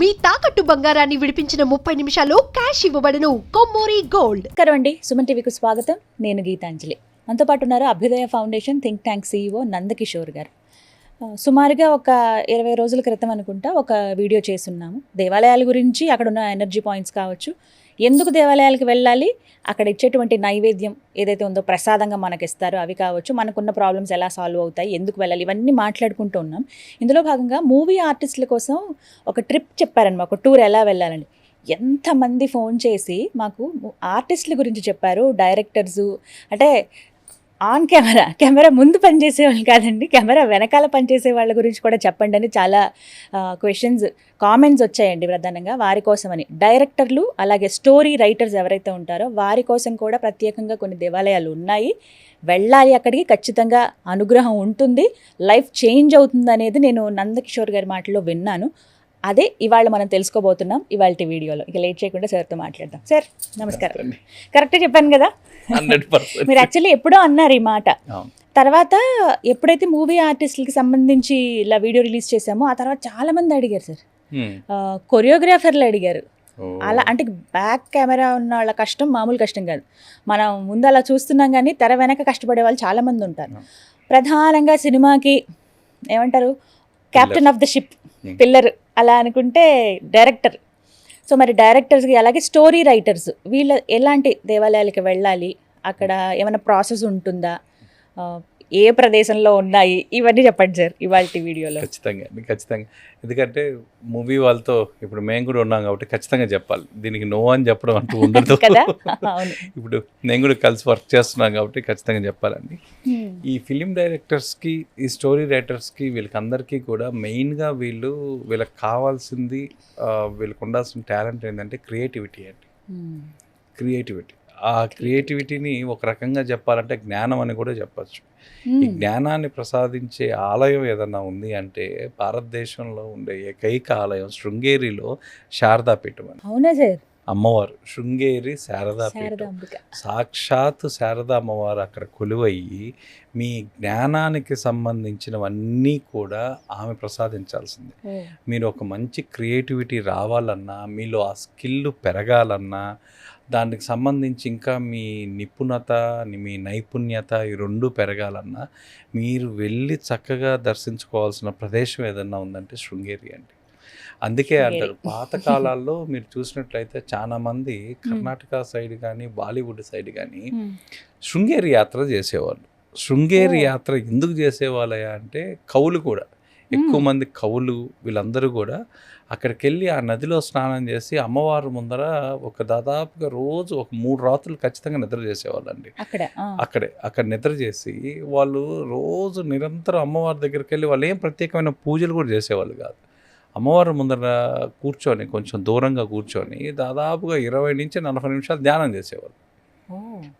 మీ తాకట్టు బంగారాన్ని విడిపించిన 30 నిమిషాల్లో క్యాష్ ఇవ్వబడును. కొమ్మూరి గోల్డ్. నమస్కారం, సుమన్ టీవీకి స్వాగతం. నేను గీతాంజలి. మనతో పాటు ఉన్నారు అభ్యుదయ foundation think tank CEO Nandakishore గారు. సుమారుగా ఒక 20 రోజుల క్రితం అనుకుంటా ఒక వీడియో చేస్తున్నాము. దేవాలయాల గురించి, అక్కడ ఉన్న ఎనర్జీ పాయింట్స్ కావచ్చు, ఎందుకు దేవాలయాలకు వెళ్ళాలి, అక్కడ ఇచ్చేటువంటి నైవేద్యం ఏదైతే ఉందో ప్రసాదంగా మనకి ఇస్తారో అవి కావచ్చు, మనకున్న ప్రాబ్లమ్స్ ఎలా సాల్వ్ అవుతాయి, ఎందుకు వెళ్ళాలి, ఇవన్నీ మాట్లాడుకుంటూ ఉన్నాం. ఇందులో భాగంగా మూవీ ఆర్టిస్టుల కోసం ఒక ట్రిప్ చెప్పారనమాట, ఒక టూర్ ఎలా వెళ్ళాలని. ఎంతమంది ఫోన్ చేసి మాకు ఆర్టిస్టుల గురించి చెప్పారు. డైరెక్టర్సు అంటే ఆన్ కెమెరా ముందు పనిచేసే వాళ్ళు కాదండి, కెమెరా వెనకాల పనిచేసే వాళ్ళ గురించి కూడా చెప్పండి అని చాలా కామెంట్స్ వచ్చాయండి ప్రధానంగా వారి కోసమని. డైరెక్టర్లు అలాగే స్టోరీ రైటర్స్ ఎవరైతే ఉంటారో వారి కోసం కూడా ప్రత్యేకంగా కొన్ని దేవాలయాలు ఉన్నాయి. వెళ్ళాలి, అక్కడికి ఖచ్చితంగా అనుగ్రహం ఉంటుంది, లైఫ్ చేంజ్ అవుతుంది అనేది నేను నందకిషోర్ గారి మాటల్లో విన్నాను. అదే ఇవాళ మనం తెలుసుకోబోతున్నాం ఇవాళ వీడియోలో. ఇక లేట్ చేయకుండా సార్తో మాట్లాడదాం. సార్ నమస్కారం. కరెక్ట్గా చెప్పాను కదా? 100%. మీరు యాక్చువల్లీ ఎప్పుడో అన్నారు ఈ మాట. తర్వాత ఎప్పుడైతే మూవీ ఆర్టిస్టులకి సంబంధించి ఇలా వీడియో రిలీజ్ చేసామో ఆ తర్వాత చాలా మంది అడిగారు సార్, కొరియోగ్రాఫర్లు అడిగారు. అలా అంటే బ్యాక్ కెమెరా ఉన్న వాళ్ళ కష్టం మామూలు కష్టం కాదు. మనం ముందు అలా చూస్తున్నాం కానీ తెర వెనక కష్టపడే వాళ్ళు చాలామంది ఉంటారు. ప్రధానంగా సినిమాకి ఏమంటారు, captain of the ship, pillar అలా అనుకుంటే డైరెక్టర్. సో మరి డైరెక్టర్స్కి అలాగే స్టోరీ రైటర్స్ వీళ్ళ ఎలాంటి దేవాలయాలకి వెళ్ళాలి, అక్కడ ఏమైనా ప్రాసెస్ ఉంటుందా, ఏ ప్రదేశంలో ఉన్నాయి, ఇవన్నీ చెప్పండి సార్ ఇవాళ వీడియోలో. ఖచ్చితంగా ఎందుకంటే మూవీ వాళ్ళతో ఇప్పుడు మేము కూడా ఉన్నాం కాబట్టి ఖచ్చితంగా చెప్పాలి. దీనికి నో అని చెప్పడం అంటూ ఉండదు కదా. ఇప్పుడు నేను కూడా కలిసి వర్క్ చేస్తున్నాం కాబట్టి ఖచ్చితంగా చెప్పాలండి. ఈ ఫిలిం డైరెక్టర్స్కి, ఈ స్టోరీ రైటర్స్కి, వీళ్ళకి అందరికీ కూడా మెయిన్గా వీళ్ళకి కావాల్సింది, వీళ్ళకి ఉండాల్సిన టాలెంట్ ఏంటంటే క్రియేటివిటీ అండి. క్రియేటివిటీ, ఆ క్రియేటివిటీని ఒక రకంగా చెప్పాలంటే జ్ఞానం అని కూడా చెప్పచ్చు. ఈ జ్ఞానాన్ని ప్రసాదించే ఆలయం ఏదన్నా ఉంది అంటే భారతదేశంలో ఉండే ఏకైక ఆలయం శృంగేరిలో శారదాపీఠం అని. అవునా సార్? అమ్మవారు శృంగేరి శారదాపీఠం, సాక్షాత్ శారదా అమ్మవారు అక్కడ కొలువయ్యి మీ జ్ఞానానికి సంబంధించినవన్నీ కూడా ఆమె ప్రసాదించాల్సిందే. మీరు ఒక మంచి క్రియేటివిటీ రావాలన్నా, మీలో ఆ స్కిల్ పెరగాలన్నా, దానికి సంబంధించి ఇంకా మీ నిపుణత, మీ నైపుణ్యత ఈ రెండు పెరగాలన్నా మీరు వెళ్ళి చక్కగా దర్శించుకోవాల్సిన ప్రదేశం ఏదన్నా ఉందంటే శృంగేరి అండి. అందుకే అంటారు, పాతకాలాల్లో మీరు చూసినట్లయితే చాలామంది కర్ణాటక సైడ్ కానీ బాలీవుడ్ సైడ్ కానీ శృంగేరి యాత్ర చేసేవాళ్ళు. శృంగేరి యాత్ర ఎందుకు చేసేవాళ్ళయా అంటే కవులు కూడా, ఎక్కువ మంది కవులు వీళ్ళందరూ కూడా అక్కడికి వెళ్ళి ఆ నదిలో స్నానం చేసి అమ్మవారు ముందర దాదాపుగా రోజు ఒక 3 రాత్రులు ఖచ్చితంగా నిద్ర చేసేవాళ్ళండి. అక్కడ నిద్ర చేసి వాళ్ళు రోజు నిరంతరం అమ్మవారి దగ్గరికి వెళ్ళి వాళ్ళు ఏం ప్రత్యేకమైన పూజలు కూడా చేసేవాళ్ళు కాదు. అమ్మవారి ముందర కూర్చొని కొంచెం దూరంగా కూర్చొని దాదాపుగా 20 నుంచి 40 నిమిషాలు ధ్యానం చేసేవాళ్ళు.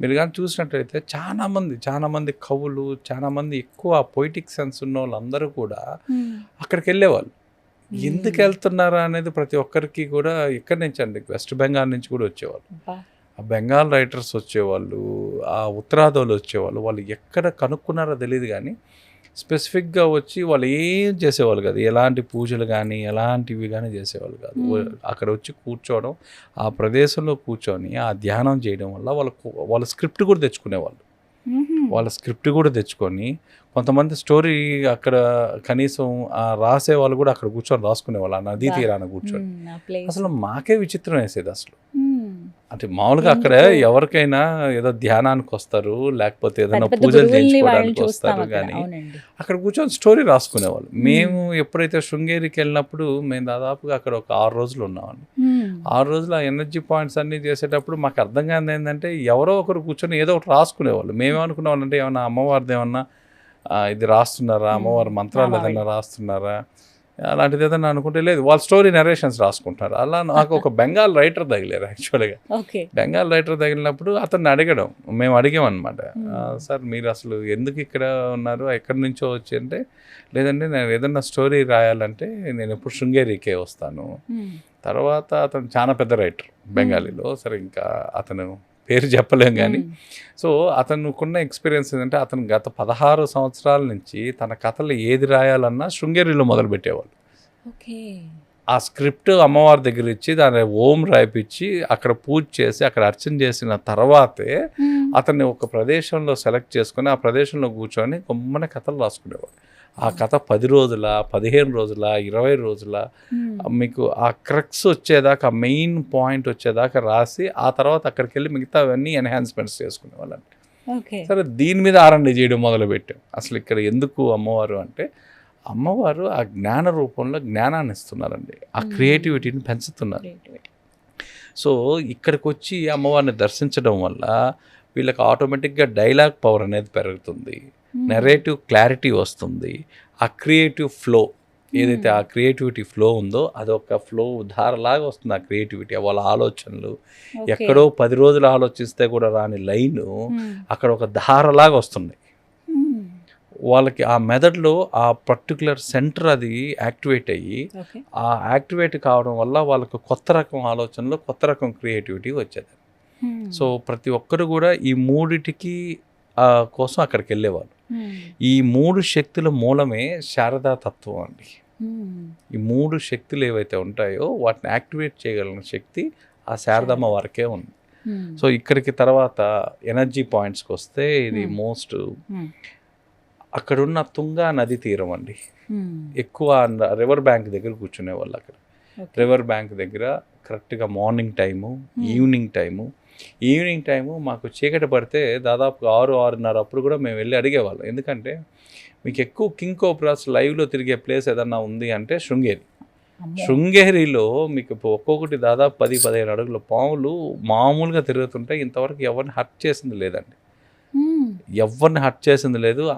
మీరు కానీ చూసినట్లయితే చాలామంది కవులు, చాలామంది ఎక్కువ పొయిటిక్ సెన్స్ ఉన్న వాళ్ళందరూ కూడా అక్కడికి వెళ్ళేవాళ్ళు. ఎందుకు వెళ్తున్నారా అనేది ప్రతి ఒక్కరికి కూడా ఇక్కడి నుంచి అండి, వెస్ట్ బెంగాల్ నుంచి కూడా వచ్చేవాళ్ళు. ఆ బెంగాల్ రైటర్స్ వచ్చేవాళ్ళు, ఆ ఉత్తరాదోళ్ళు వచ్చేవాళ్ళు. వాళ్ళు ఎక్కడ కనుక్కున్నారో తెలియదు కానీ స్పెసిఫిక్గా వచ్చి వాళ్ళు ఏం చేసేవాళ్ళు కాదు, ఎలాంటి పూజలు కానీ ఎలాంటివి కానీ చేసేవాళ్ళు కాదు. అక్కడ వచ్చి కూర్చోవడం, ఆ ప్రదేశంలో కూర్చొని ఆ ధ్యానం చేయడం వల్ల వాళ్ళ స్క్రిప్ట్ కూడా తెచ్చుకునేవాళ్ళు. తెచ్చుకొని కొంతమంది స్టోరీ అక్కడ కనీసం రాసే వాళ్ళు కూడా అక్కడ కూర్చొని రాసుకునేవాళ్ళు, ఆ నదీ తీరాన కూర్చొని. అసలు మాకే విచిత్రం వేసేది అసలు. అంటే మామూలుగా అక్కడ ఎవరికైనా ఏదో ధ్యానానికి వస్తారు, లేకపోతే ఏదైనా పూజలు చేయించుకోవడానికి వస్తారు, కానీ అక్కడ కూర్చొని స్టోరీ రాసుకునేవాళ్ళు. మేము ఎప్పుడైతే శృంగేరికి వెళ్ళినప్పుడు మేము దాదాపుగా అక్కడ ఒక 6 రోజులు ఉన్నామండి. 6 రోజులు ఆ ఎనర్జీ పాయింట్స్ అన్నీ చేసేటప్పుడు మాకు అర్థం కానిది ఏంటంటే ఎవరో ఒకరు కూర్చొని ఏదో ఒకటి రాసుకునేవాళ్ళు. మేమేమనుకునేవాళ్ళం అంటే ఏమన్నా అమ్మవారిది ఏమన్నా ఇది రాస్తున్నారా, అమ్మవారి మంత్రాలు ఏదన్నా రాస్తున్నారా, అలాంటిది ఏదన్నా అనుకుంటే లేదు, వాళ్ళ స్టోరీ నరేషన్స్ రాసుకుంటారు. అలా నాకు ఒక బెంగాల్ రైటర్ తగిలారు. యాక్చువల్గా బెంగాల్ రైటర్ తగిలినప్పుడు అతన్ని మేము అడిగామన్నమాట, సార్ మీరు అసలు ఎందుకు ఇక్కడ ఉన్నారు, ఎక్కడి నుంచో వచ్చి అంటే, లేదంటే నేను ఏదన్నా స్టోరీ రాయాలంటే నేను ఎప్పుడు శృంగేరికే వస్తాను. తర్వాత అతను చాలా పెద్ద రైటర్ బెంగాలీలో. సరే ఇంకా అతను పేరు చెప్పలేం కానీ, సో అతనుకున్న ఎక్స్పీరియన్స్ ఏంటంటే అతను గత 16 సంవత్సరాల నుంచి తన కథలు ఏది రాయాలన్నా శృంగేరిలో మొదలుపెట్టేవాళ్ళు. ఆ స్క్రిప్ట్ అమ్మవారి దగ్గర ఇచ్చి దాని ఓం రాయిపించి అక్కడ పూజ చేసి అక్కడ అర్చన చేసిన తర్వాతే అతన్ని ఒక ప్రదేశంలో సెలెక్ట్ చేసుకొని ఆ ప్రదేశంలో కూర్చొని గొమ్మనే కథలు రాసుకునేవాడు. ఆ కథ 10 రోజుల 15 రోజుల 20 రోజుల మీకు ఆ క్రక్స్ వచ్చేదాకా మెయిన్ పాయింట్ వచ్చేదాకా రాసి ఆ తర్వాత అక్కడికి వెళ్ళి మిగతా అవన్నీ ఎన్హాన్స్మెంట్స్ చేసుకునేవాళ్ళండి. సరే దీని మీద ఆరండి చేయడం మొదలుపెట్టాం. అసలు ఇక్కడ ఎందుకు అమ్మవారు అంటే అమ్మవారు ఆ జ్ఞాన రూపంలో జ్ఞానాన్ని ఇస్తున్నారండి, ఆ క్రియేటివిటీని పెంచుతున్నారు. సో ఇక్కడికి వచ్చి అమ్మవారిని దర్శించడం వల్ల వీళ్ళకి ఆటోమేటిక్గా డైలాగ్ పవర్ అనేది పెరుగుతుంది, నెరేటివ్ క్లారిటీ వస్తుంది, ఆ క్రియేటివ్ ఫ్లో ఏదైతే ఆ క్రియేటివిటీ ఫ్లో ఉందో అదొక ఫ్లో ధారలాగా వస్తుంది. ఆ క్రియేటివిటీ వాళ్ళ ఆలోచనలు ఎక్కడో 10 రోజులు ఆలోచిస్తే కూడా రాని లైను అక్కడ ఒక ధారలాగా వస్తుంది వాళ్ళకి. ఆ మెదడులో ఆ పర్టికులర్ సెంటర్ అది యాక్టివేట్ అయ్యి ఆ యాక్టివేట్ కావడం వల్ల వాళ్ళకు కొత్త రకం ఆలోచనలు కొత్త రకం క్రియేటివిటీ వచ్చేది. సో ప్రతి ఒక్కరు కూడా ఈ మూడిటికి కోసం అక్కడికి వెళ్ళేవాళ్ళు. ఈ 3 శక్తుల మూలమే శారదా తత్వం అండి. ఈ 3 శక్తులు ఏవైతే ఉంటాయో వాటిని యాక్టివేట్ చేయగలిగిన శక్తి ఆ శారదమ్మ వారికే ఉంది. సో ఇక్కడికి తర్వాత ఎనర్జీ పాయింట్స్కి వస్తే ఇది మోస్ట్ అక్కడున్న తుంగా నది తీరం అండి. ఎక్కువ రివర్ బ్యాంక్ దగ్గర కూర్చునే వాళ్ళు. అక్కడ రివర్ బ్యాంక్ దగ్గర కరెక్ట్గా మార్నింగ్ టైము ఈవినింగ్ టైము మాకు చీకటి పడితే దాదాపు 6-6:30 అప్పుడు కూడా మేము వెళ్ళి అడిగేవాళ్ళం. ఎందుకంటే మీకు ఎక్కువ కింగ్ కోబ్రాస్ లైవ్లో తిరిగే ప్లేస్ ఏదన్నా ఉంది అంటే శృంగేరిలో మీకు ఒక్కొక్కటి దాదాపు 10-15 అడుగుల పాములు మామూలుగా తిరుగుతుంటాయి. ఇంతవరకు ఎవరిని హర్ట్ చేసింది లేదండి,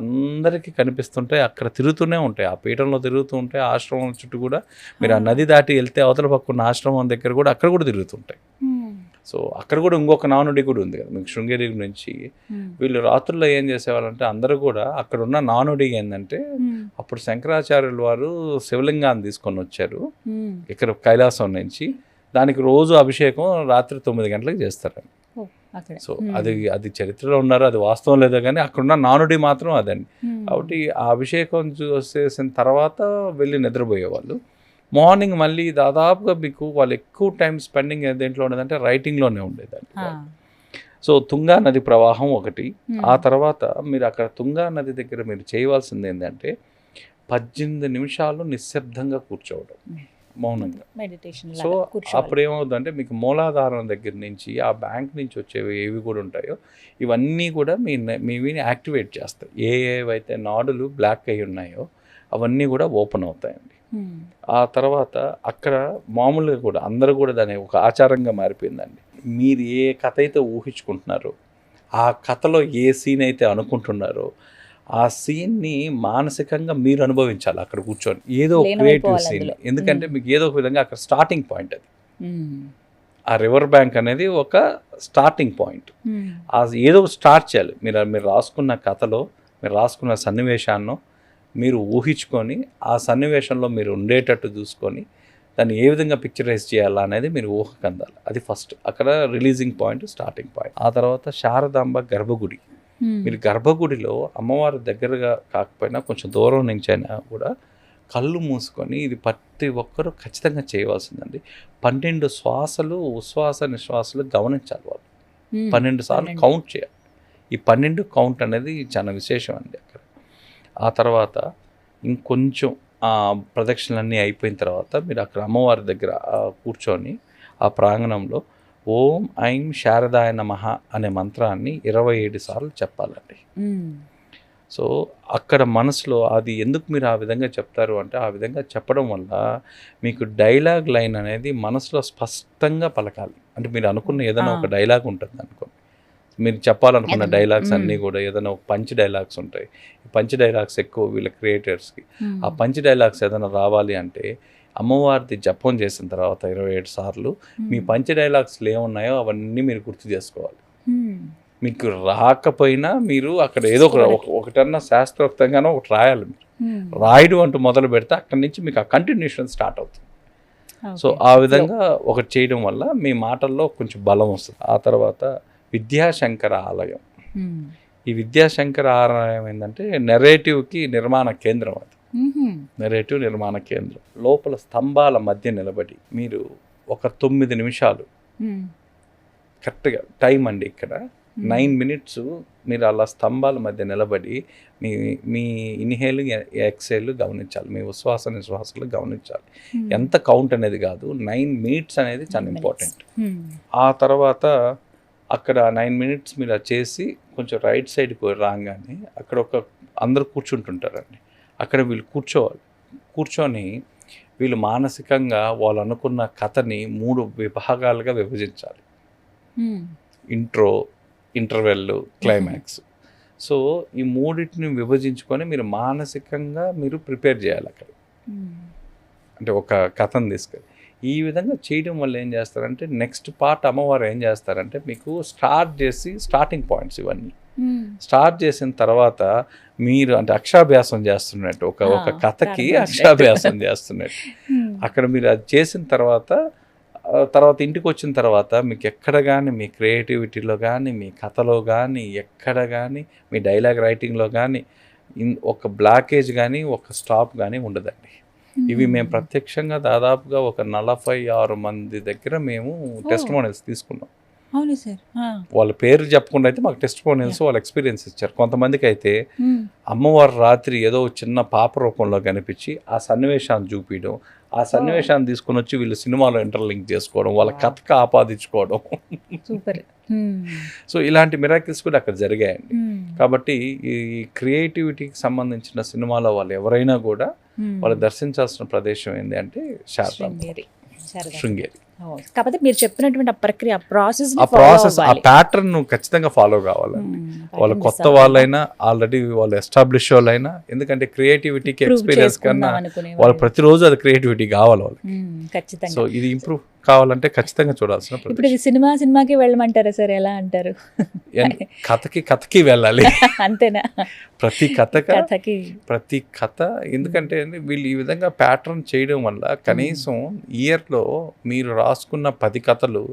అందరికీ కనిపిస్తుంటాయి, అక్కడ తిరుగుతూనే ఉంటాయి, ఆ పీఠంలో తిరుగుతూ ఉంటాయి. ఆశ్రమం చుట్టూ కూడా మీరు ఆ నది దాటి వెళ్తే అవతల పక్కన ఆశ్రమం దగ్గర కూడా అక్కడ కూడా తిరుగుతుంటాయి. సో అక్కడ కూడా ఇంకొక నానుడి కూడా ఉంది కదా మీకు శృంగేరి నుంచి. వీళ్ళు రాత్రుల్లో ఏం చేసేవాళ్ళంటే అందరూ కూడా అక్కడ ఉన్న నానుడి ఏంటంటే అప్పుడు శంకరాచార్యుల వారు శివలింగాన్ని తీసుకొని వచ్చారు ఇక్కడ కైలాసం నుంచి. దానికి రోజు అభిషేకం రాత్రి 9 గంటలకు చేస్తారండి. సో అది చరిత్రలో ఉన్నారు, అది వాస్తవం లేదో కానీ అక్కడున్న నానుడి మాత్రం అదండి. కాబట్టి ఆ అభిషేకం చేసిన తర్వాత వెళ్ళి నిద్రపోయేవాళ్ళు. మార్నింగ్ మళ్ళీ దాదాపుగా మీకు వాళ్ళు ఎక్కువ టైం స్పెండింగ్ దేంట్లో ఉండేదంటే రైటింగ్లోనే ఉండేదండి. సో తుంగా నది ప్రవాహం ఒకటి. ఆ తర్వాత మీరు అక్కడ తుంగా నది దగ్గర మీరు చేయవలసింది ఏంటంటే 18 నిమిషాలు నిశ్శబ్దంగా కూర్చోవడం మౌనంగా మెడిటేషన్. సో అప్పుడు ఏమవుతుందంటే మీకు మూలాధారం దగ్గర నుంచి ఆ బ్యాంక్ నుంచి వచ్చేవి ఏవి కూడా ఉంటాయో ఇవన్నీ కూడా మీవి యాక్టివేట్ చేస్తాయి. ఏవైతే నాడులు బ్లాక్ అయి ఉన్నాయో అవన్నీ కూడా ఓపెన్ అవుతాయండి. ఆ తర్వాత అక్కడ మామూలుగా కూడా అందరూ కూడా దాని ఒక ఆచారంగా మారిపోయిందండి. మీరు ఏ కథ అయితే ఊహించుకుంటున్నారో ఆ కథలో ఏ సీన్ అయితే అనుకుంటున్నారో ఆ సీన్ని మానసికంగా మీరు అనుభవించాలి అక్కడ కూర్చొని, ఏదో క్రియేటివ్ సీన్. ఎందుకంటే మీకు ఏదో ఒక విధంగా అక్కడ స్టార్టింగ్ పాయింట్ అది. ఆ రివర్ బ్యాంక్ అనేది ఒక స్టార్టింగ్ పాయింట్. ఏదో స్టార్ట్ చేయాలి. మీరు రాసుకున్న కథలో మీరు రాసుకున్న సన్నివేశాన్ని మీరు ఊహించుకొని ఆ సన్నివేశంలో మీరు ఉండేటట్టు చూసుకొని దాన్ని ఏ విధంగా పిక్చరైజ్ చేయాలా అనేది మీరు ఊహకు అందాలి. అది ఫస్ట్ అక్కడ రిలీజింగ్ పాయింట్, స్టార్టింగ్ పాయింట్. ఆ తర్వాత శారదాంబ గర్భగుడి. మీరు గర్భగుడిలో అమ్మవారి దగ్గరగా కాకపోయినా కొంచెం దూరం నుంచి అయినా కూడా కళ్ళు మూసుకొని ఇది ప్రతి ఒక్కరూ ఖచ్చితంగా చేయవలసిందండి. 12 శ్వాసలు ఉశ్వాస నిశ్వాసలు గమనించాలి వాళ్ళు. 12 సార్లు కౌంట్ చేయాలి. ఈ 12 కౌంట్ అనేది చాలా విశేషం అండి అక్కడ. ఆ తర్వాత ఇంకొంచెం ప్రదక్షిణలన్నీ అయిపోయిన తర్వాత మీరు అక్కడ అమ్మవారి దగ్గర కూర్చొని ఆ ప్రాంగణంలో ఓం ఐం శారదాయ నమః అనే మంత్రాన్ని 27 సార్లు చెప్పాలండి. సో అక్కడ మనసులో అది ఎందుకు మీరు ఆ విధంగా చెప్తారు అంటే ఆ విధంగా చెప్పడం వల్ల మీకు డైలాగ్ లైన్ అనేది మనసులో స్పష్టంగా పలకాలి. అంటే మీరు అనుకున్న ఏదైనా ఒక డైలాగ్ ఉంటుంది అనుకోండి, మీరు చెప్పాలనుకున్న డైలాగ్స్ అన్నీ కూడా ఏదైనా ఒక పంచ్ డైలాగ్స్ ఉంటాయి. పంచ్ డైలాగ్స్ ఎక్కువ వీళ్ళ క్రియేటర్స్కి. ఆ పంచ్ డైలాగ్స్ ఏదైనా రావాలి అంటే అమ్మవారిది జపం చేసిన తర్వాత 27 సార్లు మీ పంచ్ డైలాగ్స్లు ఏమున్నాయో అవన్నీ మీరు గుర్తు చేసుకోవాలి. మీకు రాకపోయినా మీరు అక్కడ ఏదో ఒకటన్నా శాస్త్రోక్తంగానో ఒకటి రాయాలి. మీరు రాయడం అంటూ మొదలు పెడితే అక్కడి నుంచి మీకు ఆ కంటిన్యూషన్ స్టార్ట్ అవుతుంది. సో ఆ విధంగా ఒకటి చేయడం వల్ల మీ మాటల్లో కొంచెం బలం వస్తుంది. ఆ తర్వాత విద్యాశంకర ఆలయం. ఈ విద్యాశంకర ఆలయం ఏంటంటే నెరేటివ్కి నిర్మాణ కేంద్రం అది. నెరేటివ్ నిర్మాణ కేంద్రం లోపల స్తంభాల మధ్య నిలబడి మీరు ఒక 9 నిమిషాలు కరెక్ట్గా టైం అండి ఇక్కడ 9 minutes మీరు అలా స్తంభాల మధ్య నిలబడి మీ ఇన్హేల్ ఎక్సేల్ గమనించాలి, మీ ఉచ్ఛ్వాస నిశ్వాసాలు గమనించాలి. ఎంత కౌంట్ అనేది కాదు, 9 minutes అనేది చాలా ఇంపార్టెంట్. ఆ తర్వాత అక్కడ 9 minutes మీరు అది చేసి కొంచెం రైట్ సైడ్కి రాగానే అక్కడ అందరూ కూర్చుంటుంటారండి. అక్కడ వీళ్ళు కూర్చొని వీళ్ళు మానసికంగా వాళ్ళు అనుకున్న కథని 3 విభాగాలుగా విభజించాలి. Intro, interval, climax. సో ఈ 3టిని విభజించుకొని మీరు మానసికంగా మీరు ప్రిపేర్ చేయాలి అక్కడ. అంటే ఒక కథను తీసుకొని ఈ విధంగా చేయడం వల్ల ఏం చేస్తారంటే నెక్స్ట్ పార్ట్ అమ్మవారు ఏం చేస్తారంటే మీకు స్టార్టింగ్ పాయింట్స్ ఇవన్నీ స్టార్ట్ చేసిన తర్వాత మీరు అంటే అక్షరాభ్యాసం చేస్తున్నట్టు ఒక కథకి అక్షరాభ్యాసం చేస్తున్నట్టు అక్కడ మీరు అది చేసిన తర్వాత ఇంటికి వచ్చిన తర్వాత మీకు ఎక్కడ కానీ మీ క్రియేటివిటీలో కానీ మీ కథలో కానీ ఎక్కడ కానీ మీ డైలాగ్ రైటింగ్లో కానీ ఒక బ్లాకేజ్ కానీ ఒక స్టాప్ కానీ ఉండదండి. ఇవి మేము ప్రత్యక్షంగా దాదాపుగా ఒక 46 మంది దగ్గర మేము టెస్టిమోనియల్స్ తీసుకున్నాం. అవును సార్. వాళ్ళ పేరు చెప్పకుండా అయితే మాకు టెస్టిమోనియల్స్ వాళ్ళ ఎక్స్పీరియన్స్ ఇచ్చారు. కొంతమందికి అయితే అమ్మవారు రాత్రి ఏదో చిన్న పాప రూపంలో కనిపించి ఆ సన్నివేశాన్ని చూపించడం, ఆ సన్నివేశాన్ని తీసుకొని వచ్చి వీళ్ళు సినిమాలో ఇంటర్లింక్ చేసుకోవడం, వాళ్ళ కథకు ఆపాదించుకోవడం. సూపర్. సో ఇలాంటి మిరాకిల్స్ కూడా అక్కడ జరిగాయండి. కాబట్టి ఈ క్రియేటివిటీకి సంబంధించిన సినిమాలో వాళ్ళు ఎవరైనా కూడా వాళ్ళు దర్శించాల్సిన ప్రదేశం ఏంటి అంటే శృంగేరి. కాకపోతే మీరు చెప్పినటువంటి ఆ ప్రక్రియ ప్రాసెస్ ఆ ప్యాటర్న్ ఖచ్చితంగా ఫాలో కావాలండి. వాళ్ళు కొత్త వాళ్ళైనా ఆల్రెడీ వాళ్ళు ఎస్టాబ్లిష్ వాళ్ళైనా, ఎందుకంటే క్రియేటివిటీకి ఎక్స్పీరియన్స్ కన్నా వాళ్ళు ప్రతిరోజు అది క్రియేటివిటీ కావాలి వాళ్ళకి. ఖచ్చితంగా. సో ఇది ఇంప్రూవ్ కావాలంటే ఖచ్చితంగా చూడాల్సిన. ఇప్పుడు ఇది సినిమాకి వెళ్ళమంటారా సార్? ఎలా అంటారు? కథకి వెళ్ళాలి అంతేనా? ప్రతి కథ ఎందుకంటే వీళ్ళు ఈ విధంగా ప్యాటర్న్ చేయడం వల్ల కనీసం ఇయర్లో మీరు రాసుకున్న 10 కథలు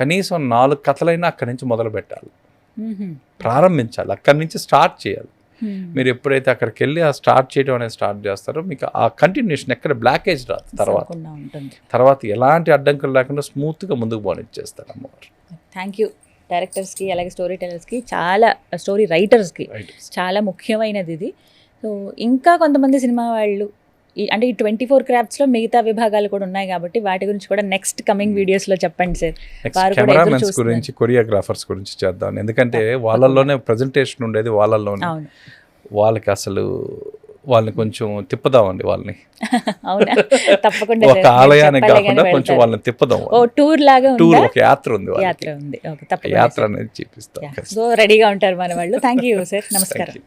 కనీసం 4 కథలైనా అక్కడి నుంచి మొదలు పెట్టాలి, ప్రారంభించాలి, అక్కడి నుంచి స్టార్ట్ చేయాలి. మీరు ఎప్పుడైతే అక్కడికి వెళ్ళి ఆ స్టార్ట్ చేయడం అనేది స్టార్ట్ చేస్తారో మీకు ఆ కంటిన్యూషన్ ఎక్కడ బ్లాకేజ్ రాదు. తర్వాత ఎలాంటి అడ్డంకులు లేకుండా స్మూత్గా ముందుకు పోనిచ్చేస్తారు అమ్మవారు. Thank you. డైరెక్టర్స్కి అలాగే స్టోరీ టెలర్స్కి, చాలా స్టోరీ రైటర్స్కి చాలా ముఖ్యమైనది ఇది. సో ఇంకా కొంతమంది సినిమా వాళ్ళు అంటే ఈ 24 క్రాఫ్ట్స్లో మిగతా విభాగాలు కూడా ఉన్నాయి కాబట్టి వాటి గురించి కూడా నెక్స్ట్ కమింగ్ వీడియోస్లో చెప్పండి సార్. కెమెరామెన్స్ గురించి, కొరియోగ్రాఫర్స్ గురించి చేద్దాం. ఎందుకంటే వాళ్ళల్లోనే ప్రజెంటేషన్ ఉండేది, వాళ్ళల్లోనే వాళ్ళకి అసలు వాళ్ళని కొంచెం తిప్పుదామండి వాళ్ళని. అవునా? తప్పకుండా. ఒక ఆలయానికి కాకుండా కొంచెం వాళ్ళని తిప్పుదాం. టూర్ లాగా ఒక యాత్ర ఉంది, యాత్ర అనేది చూపిస్తాం. సో రెడీగా ఉంటారు మన వాళ్ళు. Thank you sir. నమస్కారం.